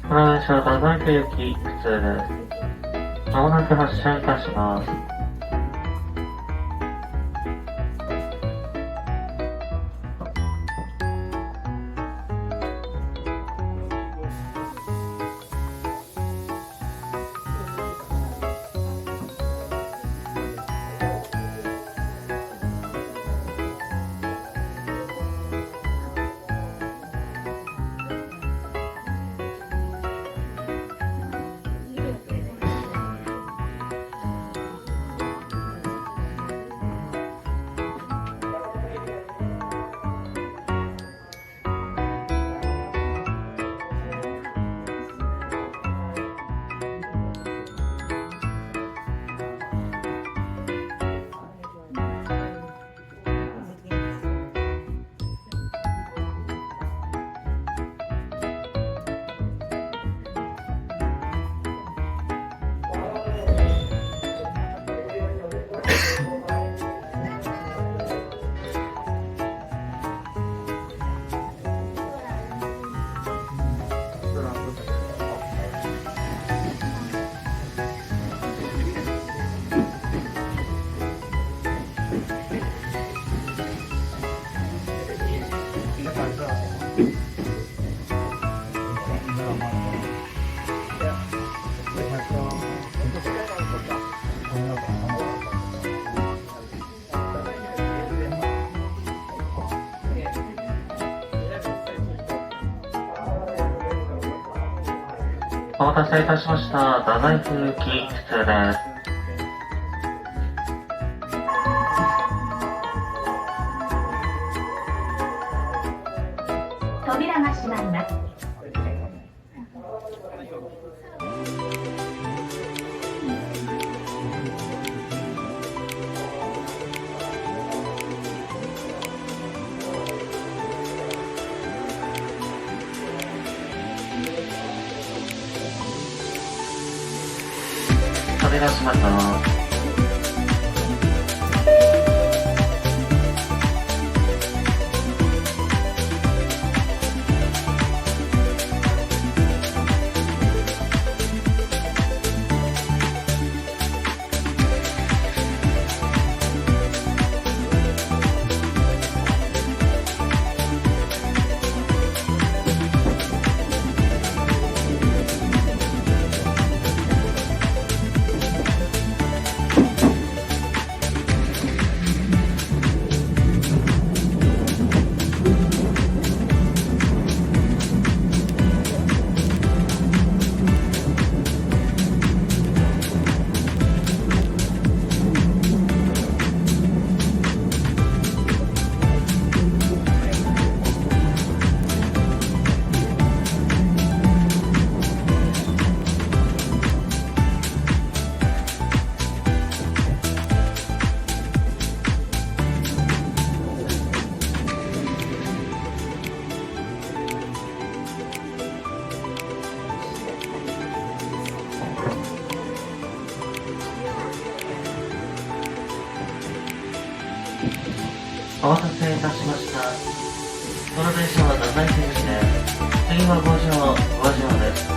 この電車は太宰府行き普通です。まもなく発車いたします。お待たせいたしました。太宰府行き普通です。扉が閉まります。扉閉まります。お待たせいたしました。この電車は太宰府行きです。次は五条です。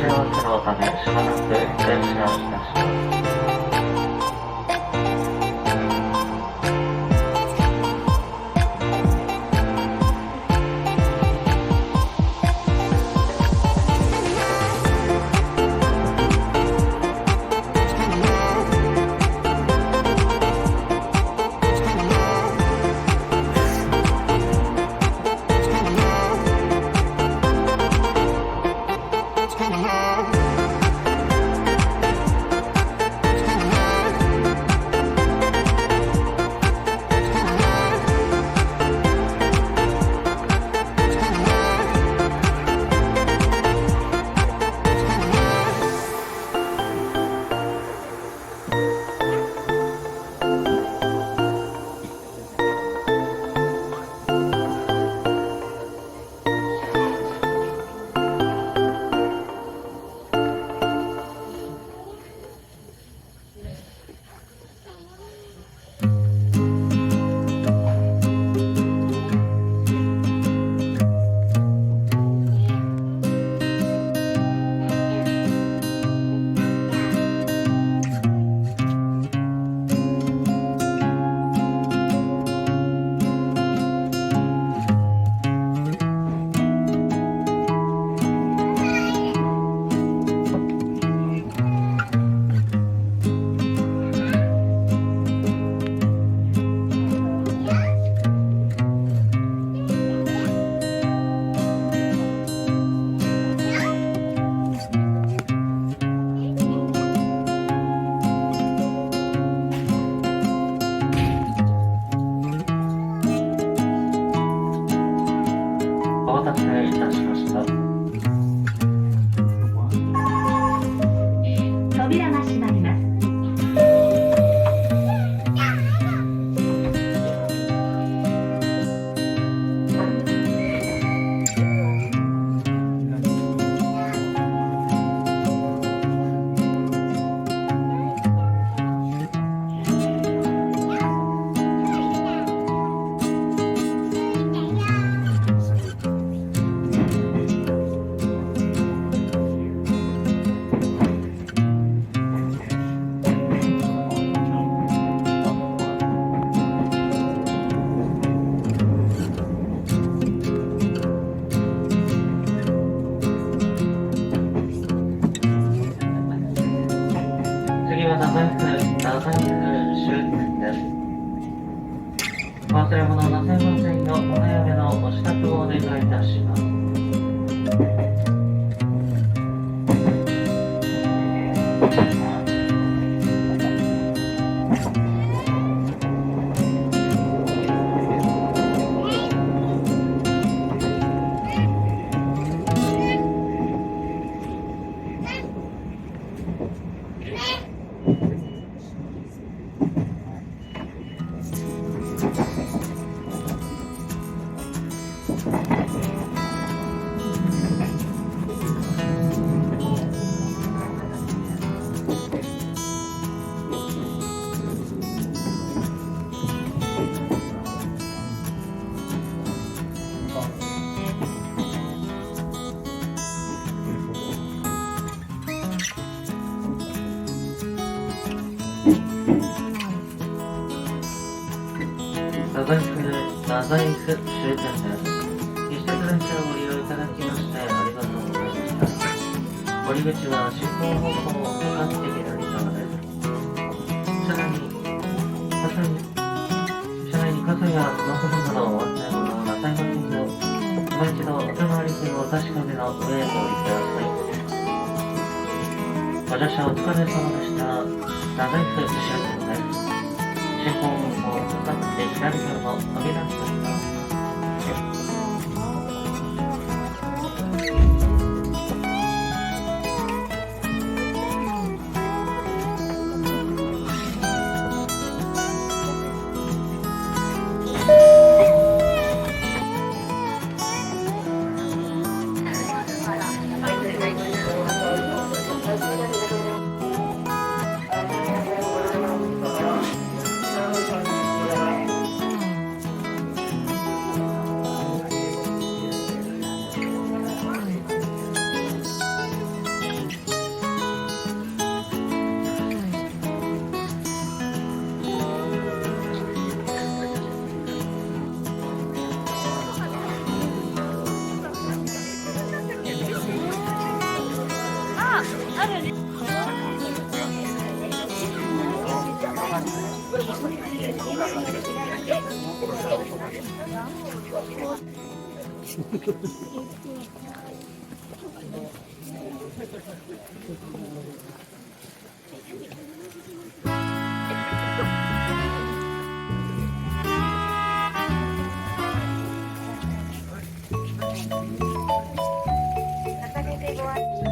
し合わせのためしばらく電車をいたします。お待たせいたしました。扉が閉まります。次は太宰府終点です。忘れ物なさいませんようお早めのご支度をお願いいたします。太宰府終点です。西鉄列車をご利用いただきましてありがとうございました。降り口は進行方向を向かって左側です。車内に傘やスマホなどお忘れ物をなさいませんよう、今一度お手回り券をお確かめの上へお降りください。ご乗車お疲れ様でした。太宰府終点です。進行方向を向かって左側を飛び出してください。重ねてご案内